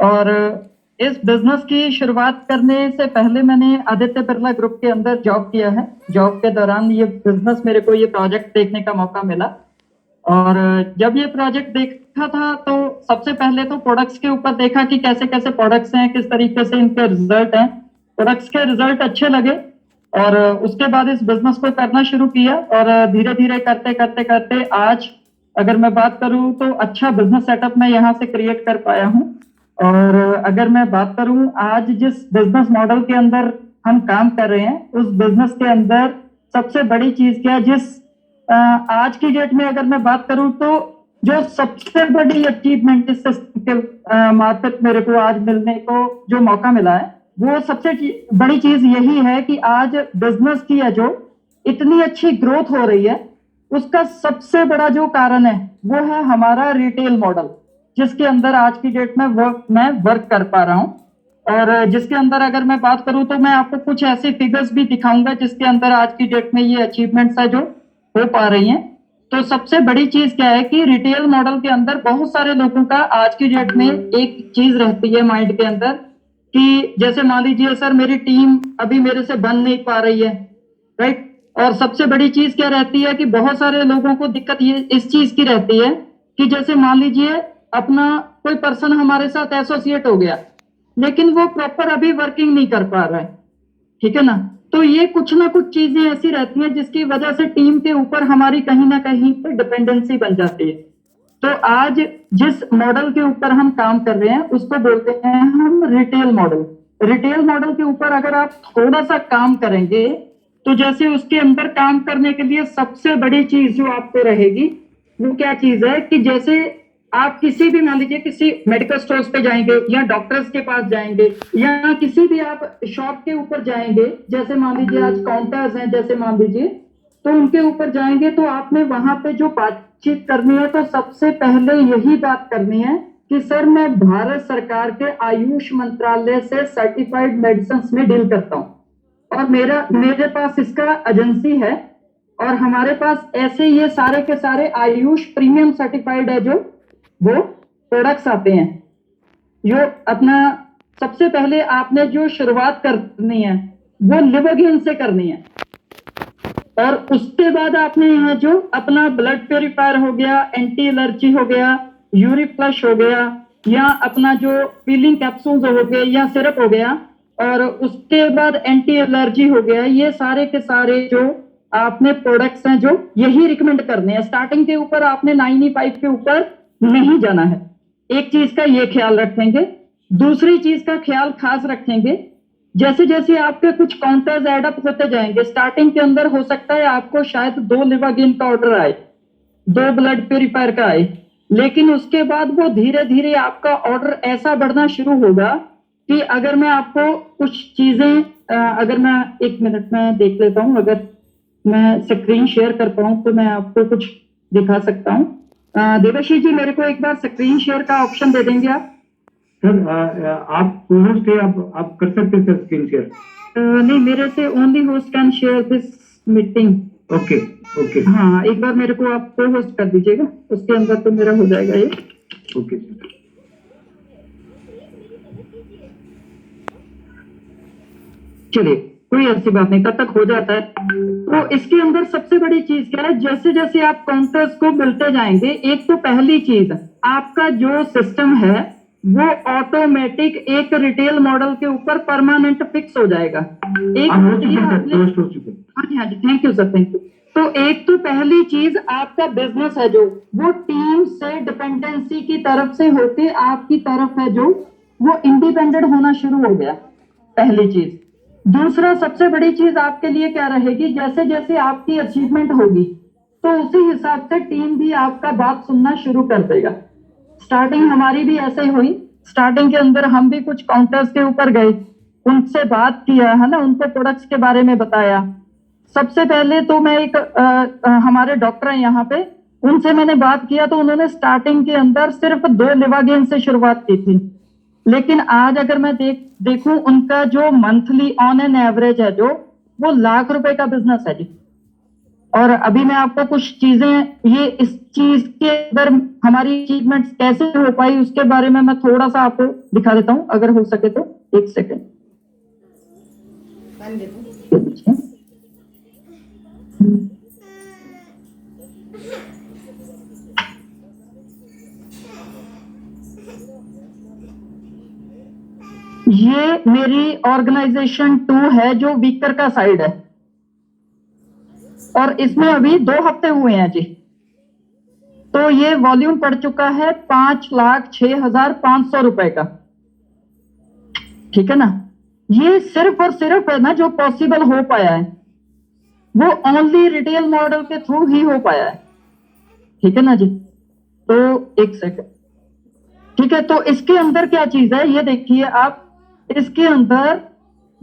और इस बिजनेस की शुरुआत करने से पहले मैंने आदित्य बिरला ग्रुप के अंदर जॉब किया है। जॉब के दौरान ये बिजनेस मेरे को ये प्रोजेक्ट देखने का मौका मिला। और जब ये प्रोजेक्ट देखा था तो सबसे पहले तो प्रोडक्ट्स के ऊपर देखा कि कैसे कैसे प्रोडक्ट्स हैं, किस तरीके से इनके रिजल्ट हैं। प्रोडक्ट्स के रिजल्ट अच्छे लगे और उसके बाद इस बिजनेस को करना शुरू किया और धीरे धीरे करते करते करते आज अगर मैं बात करूं तो अच्छा बिजनेस सेटअप मैं यहाँ से क्रिएट कर पाया हूँ। और अगर मैं बात करूं आज जिस बिजनेस मॉडल के अंदर हम काम कर रहे हैं उस बिजनेस के अंदर सबसे बड़ी चीज क्या है, आज की डेट में अगर मैं बात करूं तो जो सबसे बड़ी अचीवमेंट इस सिस्टम के मार्फत मेरे को आज मिलने को जो मौका मिला है वो सबसे बड़ी चीज यही है कि आज बिजनेस की है जो इतनी अच्छी ग्रोथ हो रही है उसका सबसे बड़ा जो कारण है वो है हमारा रिटेल मॉडल, जिसके अंदर आज की डेट में मैं वर्क कर पा रहा हूँ। और जिसके अंदर अगर मैं बात करूं तो मैं आपको कुछ ऐसे फिगर्स भी दिखाऊंगा जिसके अंदर आज की डेट में ये अचीवमेंट्स है जो हो पा रही हैं। तो सबसे बड़ी चीज क्या है कि रिटेल मॉडल के अंदर बहुत सारे लोगों का आज की डेट में एक चीज रहती है माइंड के अंदर कि जैसे मान लीजिए सर मेरी टीम अभी मेरे से बन नहीं पा रही है, राइट। और सबसे बड़ी चीज क्या रहती है कि बहुत सारे लोगों को दिक्कत ये इस चीज की रहती है कि जैसे मान लीजिए अपना कोई पर्सन हमारे साथ एसोसिएट हो गया लेकिन वो प्रॉपर अभी वर्किंग नहीं कर पा रहा है, ठीक है ना। तो ये कुछ ना कुछ चीजें ऐसी रहती हैं जिसकी वजह से टीम के ऊपर हमारी कहीं ना कहीं पे डिपेंडेंसी बन जाती है। तो आज जिस मॉडल के ऊपर हम काम कर रहे हैं उसको बोलते हैं हम रिटेल मॉडल। रिटेल मॉडल के ऊपर अगर आप थोड़ा सा काम करेंगे तो जैसे उसके अंदर काम करने के लिए सबसे बड़ी चीज जो आपको रहेगी वो क्या चीज है कि जैसे आप किसी भी मान लीजिए किसी मेडिकल स्टोर्स पे जाएंगे या डॉक्टर्स के पास जाएंगे या किसी भी आप शॉप के ऊपर जाएंगे, जैसे मान लीजिए आज काउंटर्स हैं जैसे मान लीजिए, तो उनके ऊपर जाएंगे तो आपने वहां पे जो बातचीत करनी है तो सबसे पहले यही बात करनी है कि सर मैं भारत सरकार के आयुष मंत्रालय से सर्टिफाइड मेडिसिन में डील करता हूँ और मेरे पास इसका एजेंसी है और हमारे पास ऐसे ये सारे के सारे आयुष प्रीमियम सर्टिफाइड है जो वो प्रोडक्ट्स आते हैं। जो अपना सबसे पहले आपने जो शुरुआत करनी है वो लिवोगेन से करनी है और उसके बाद आपने यहाँ जो अपना ब्लड प्योरीफायर हो गया, एंटी एलर्जी हो गया, यूरिक फ्लश हो गया या अपना जो पीलिंग कैप्सूल्स हो गए या सिरप हो गया और उसके बाद एंटी एलर्जी हो गया, ये सारे के सारे जो आपने प्रोडक्ट्स हैं जो यही रिकमेंड करने हैं। स्टार्टिंग के ऊपर आपने 95 के ऊपर नहीं जाना है, एक चीज का ये ख्याल रखेंगे। दूसरी चीज का ख्याल खास रखेंगे, जैसे जैसे आपके कुछ काउंटर्स एडअप होते जाएंगे, स्टार्टिंग के अंदर हो सकता है आपको शायद 2 लिवागेन का ऑर्डर आए, 2 ब्लड प्योरीफायर का आए, लेकिन उसके बाद वो धीरे धीरे आपका ऑर्डर ऐसा बढ़ना शुरू होगा कि अगर मैं आपको कुछ चीजें अगर मैं 1 मिनट में देख लेता हूं, अगर मैं स्क्रीन शेयर कर पाऊं तो मैं आपको कुछ दिखा सकता हूं। देवाशीष जी मेरे को एक बार स्क्रीन शेयर का ऑप्शन दे देंगे आप? सर आप होस्ट है, आप कर सकते हैं सर स्क्रीन शेयर? नहीं, मेरे से only host can share this meeting. Okay okay, हाँ एक बार मेरे को आप को होस्ट कर दीजिएगा, उसके अंदर तो मेरा हो जाएगा ये। Okay sir. चलिए कोई ऐसी बात नहीं, तब तक हो जाता है। तो इसके अंदर सबसे बड़ी चीज क्या है, जैसे जैसे आप काउंटर्स को मिलते जाएंगे, एक तो पहली चीज आपका जो सिस्टम है वो ऑटोमेटिक एक रिटेल मॉडल के ऊपर परमानेंट फिक्स हो जाएगा। एक हो चुके। हाँ जी हाँ जी, thank you sir, thank you. तो एक तो पहली चीज आपका बिजनेस है जो वो टीम से डिपेंडेंसी की तरफ से होके आपकी तरफ है जो वो इंडिपेंडेंट होना शुरू हो गया, पहली चीज। दूसरा सबसे बड़ी चीज आपके लिए क्या रहेगी, जैसे जैसे आपकी अचीवमेंट होगी तो उसी हिसाब से टीम भी आपका बात सुनना शुरू कर देगा। स्टार्टिंग हमारी भी ऐसे ही हुई, स्टार्टिंग के अंदर हम भी कुछ काउंटर्स के ऊपर गए, उनसे बात किया है ना, उनको प्रोडक्ट्स के बारे में बताया। सबसे पहले तो मैं हमारे डॉक्टर हैं यहाँ पे, उनसे मैंने बात किया तो उन्होंने स्टार्टिंग के अंदर सिर्फ 2 लिवागेन से शुरुआत की थी, लेकिन आज अगर मैं देखूं उनका जो मंथली ऑन एन एवरेज है जो वो लाख रुपए का बिजनेस है जी। और अभी मैं आपको कुछ चीजें, ये इस चीज के अंदर हमारी अचीवमेंट्स कैसे हो पाई उसके बारे में मैं थोड़ा सा आपको दिखा देता हूं, अगर हो सके तो। एक सेकेंड। ये मेरी ऑर्गेनाइजेशन 2 है जो वीकर का साइड है, और इसमें अभी 2 हफ्ते हुए हैं जी। तो ये वॉल्यूम पड़ चुका है 5,06,500 रुपए का। ठीक है ना? ये सिर्फ और सिर्फ है ना जो पॉसिबल हो पाया है, वो ओनली रिटेल मॉडल के थ्रू ही हो पाया है। ठीक है ना जी? तो एक सेकंड। ठीक है, तो इसके अंदर क्या चीज है ये देखिए आप। इसके अंदर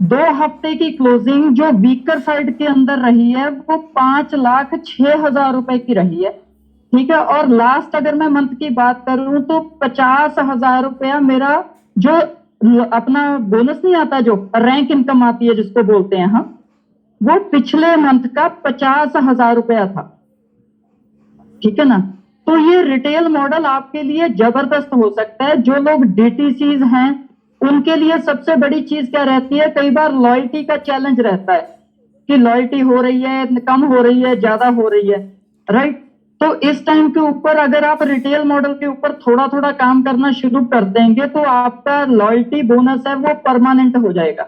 2 हफ्ते की क्लोजिंग जो वीकर साइड के अंदर रही है वो 5,06,000 रुपए की रही है। ठीक है, और लास्ट अगर मैं मंथ की बात करूं तो 50,000 रुपया मेरा जो अपना बोनस नहीं आता, जो रैंक इनकम आती है जिसको बोलते हैं हम, वो पिछले मंथ का 50,000 रुपया था। ठीक है ना? तो ये रिटेल मॉडल आपके लिए जबरदस्त हो सकता है। जो लोग डीटीसीज हैं उनके लिए सबसे बड़ी चीज क्या रहती है, कई बार लॉयल्टी का चैलेंज रहता है कि लॉयल्टी हो रही है, कम हो रही है, ज्यादा हो रही है, राइट? तो इस टाइम के ऊपर अगर आप रिटेल मॉडल के ऊपर थोड़ा थोड़ा काम करना शुरू कर देंगे तो आपका लॉयल्टी बोनस है वो परमानेंट हो जाएगा।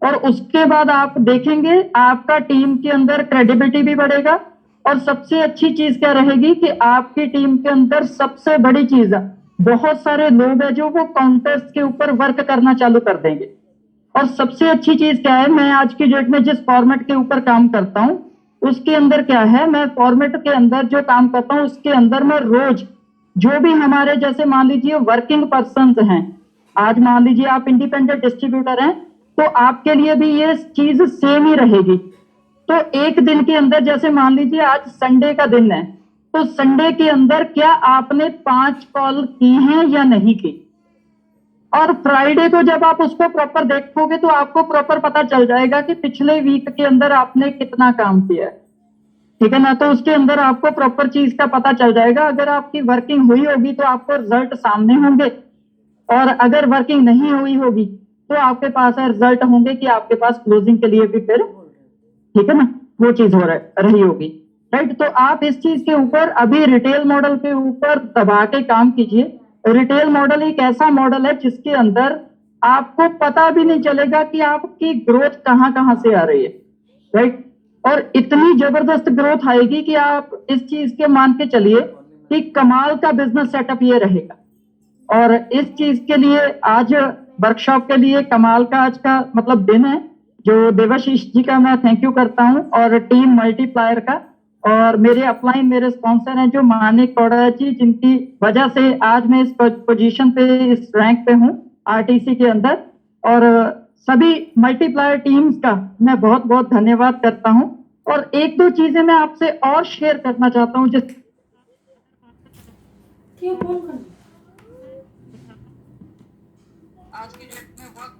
और उसके बाद आप देखेंगे आपका टीम के अंदर क्रेडिबिलिटी भी बढ़ेगा। और सबसे अच्छी चीज क्या रहेगी कि आपकी टीम के अंदर सबसे बड़ी चीज है, बहुत सारे लोग हैं जो वो काउंटर्स के ऊपर वर्क करना चालू कर देंगे। और सबसे अच्छी चीज क्या है, मैं आज की डेट में जिस फॉर्मेट के ऊपर काम करता हूं उसके अंदर क्या है, मैं फॉर्मेट के अंदर जो काम करता हूं उसके अंदर मैं रोज जो भी हमारे जैसे मान लीजिए वर्किंग पर्सन हैं, आज मान लीजिए आप इंडिपेंडेंट डिस्ट्रीब्यूटर हैं तो आपके लिए भी ये चीज सेम ही रहेगी। तो एक दिन के अंदर जैसे मान लीजिए आज संडे का दिन है, तो संडे के अंदर क्या आपने 5 कॉल की हैं या नहीं की। और फ्राइडे को जब आप उसको प्रॉपर देखोगे तो आपको प्रॉपर पता चल जाएगा कि पिछले वीक के अंदर आपने कितना काम किया है। ठीक है ना? तो उसके अंदर आपको प्रॉपर चीज का पता चल जाएगा। अगर आपकी वर्किंग हुई होगी तो आपको रिजल्ट सामने होंगे, और अगर वर्किंग नहीं हुई होगी तो आपके पास है रिजल्ट होंगे कि आपके पास क्लोजिंग के लिए भी फिर, ठीक है ना, वो चीज रही होगी, राइट? तो आप इस चीज के ऊपर अभी रिटेल मॉडल के ऊपर दबा के काम कीजिए। रिटेल मॉडल एक ऐसा मॉडल है जिसके अंदर आपको पता भी नहीं चलेगा कि आपकी ग्रोथ कहाँ कहाँ से आ रही है, राइट? और इतनी जबरदस्त ग्रोथ आएगी कि आप इस चीज के मान के चलिए कि कमाल का बिजनेस सेटअप ये रहेगा। और इस चीज के लिए आज वर्कशॉप के लिए कमाल का आज का मतलब दिन है, जो देवाशीष जी का मैं थैंक यू करता हूं, और टीम मल्टीप्लायर का, और मेरे अपलाइन मेरे स्पॉन्सर हैं जो मानिक कौड़ा जी, जिनकी वजह से आज मैं इस पोजीशन पे, इस रैंक पे हूं आरटीसी के अंदर। और सभी मल्टीप्लायर टीम्स का मैं बहुत बहुत धन्यवाद करता हूं। और एक दो चीजें मैं आपसे और शेयर करना चाहता हूं जिस आज की डेट में वर्क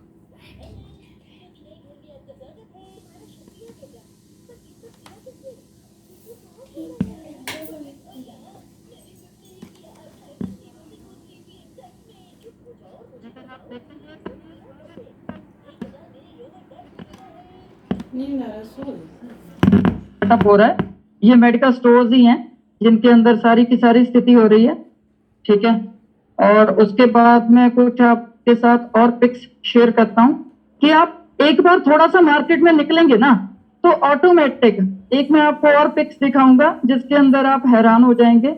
सेटअप हो रहा है, ये मेडिकल स्टोर्स ही हैं जिनके अंदर सारी की सारी स्थिति हो रही है। ठीक है, और उसके बाद मैं कुछ आपके साथ और पिक्स शेयर करता हूं कि आप एक बार थोड़ा सा मार्केट में निकलेंगे ना तो ऑटोमेटिक, एक मैं आपको और पिक्स दिखाऊंगा जिसके अंदर आप हैरान हो जाएंगे।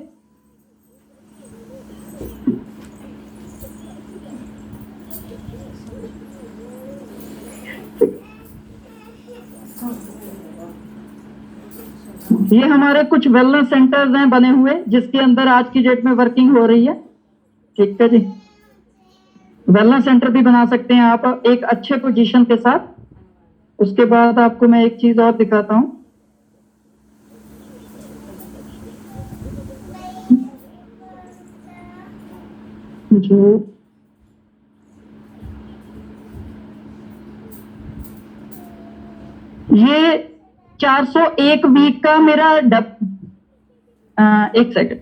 ये हमारे कुछ वेलनेस सेंटर्स हैं बने हुए जिसके अंदर आज की डेट में वर्किंग हो रही है। ठीक है जी, वेलनेस सेंटर भी बना सकते हैं आप एक अच्छे पोजीशन के साथ। उसके बाद आपको मैं एक चीज और दिखाता हूं, जो ये 401 वीक का मेरा एक सेकंड,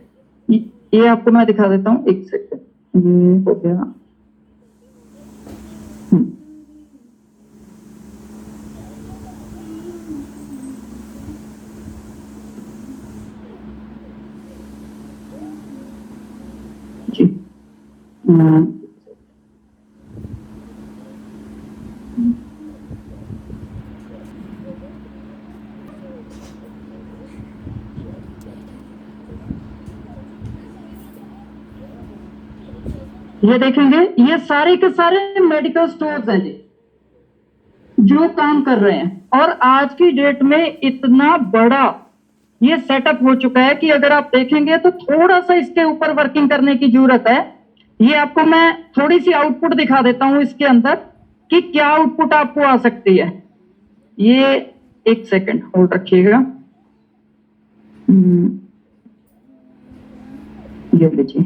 ये आपको मैं दिखा देता हूँ, एक सेकंड, ये हो गया। जी ये देखेंगे, ये सारे के सारे मेडिकल स्टोर्स हैं जी जो काम कर रहे हैं, और आज की डेट में इतना बड़ा ये सेटअप हो चुका है कि अगर आप देखेंगे तो थोड़ा सा इसके ऊपर वर्किंग करने की जरूरत है। ये आपको मैं थोड़ी सी आउटपुट दिखा देता हूं इसके अंदर कि क्या आउटपुट आपको आ सकती है। ये एक सेकंड होल्ड रखिएगा। ये लीजिए,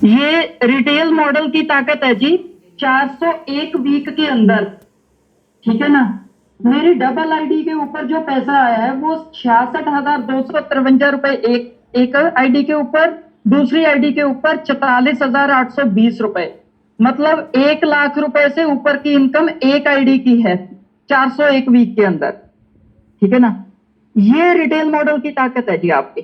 ये रिटेल मॉडल की ताकत है जी 401 वीक के अंदर, ठीक है ना। मेरी डबल आईडी के ऊपर जो पैसा आया है वो 66,253 रुपए एक आईडी के ऊपर, दूसरी आईडी के ऊपर 44,820 रुपए, मतलब 1 लाख रुपए से ऊपर की इनकम एक आईडी की है 401 वीक के अंदर, ठीक है ना। ये रिटेल मॉडल की ताकत है जी आपकी,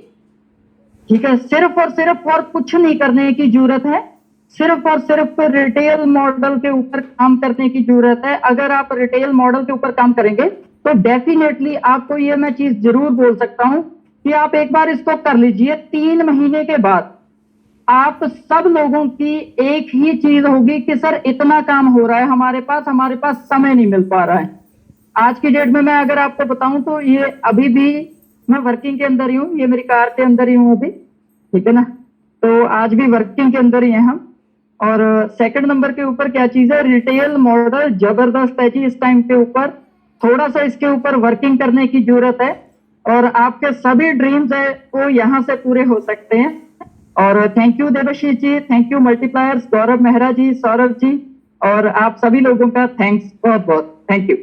ठीक है। सिर्फ और सिर्फ और कुछ नहीं करने की जरूरत है, सिर्फ और सिर्फ रिटेल मॉडल के ऊपर काम करने की जरूरत है। अगर आप रिटेल मॉडल के ऊपर काम करेंगे तो डेफिनेटली आपको ये मैं चीज जरूर बोल सकता हूं कि आप एक बार इसको कर लीजिए। 3 महीने के बाद आप सब लोगों की एक ही चीज होगी कि सर इतना काम हो रहा है हमारे पास समय नहीं मिल पा रहा है। आज की डेट में मैं अगर आपको बताऊं तो ये अभी भी मैं वर्किंग के अंदर ही हूँ, ये मेरी कार के अंदर ही हूँ अभी, ठीक है ना। तो आज भी वर्किंग के अंदर ही है हम। और सेकंड नंबर के ऊपर क्या चीज है, रिटेल मॉडल जबरदस्त है जी इस टाइम के ऊपर। थोड़ा सा इसके ऊपर वर्किंग करने की जरूरत है और आपके सभी ड्रीम्स है वो यहाँ से पूरे हो सकते हैं। और thank you Devashish ji, thank you multipliers, Gaurav Mehra ji, Saurabh ji, और आप सभी लोगों का थैंक्स बहुत बहुत, थैंक यू।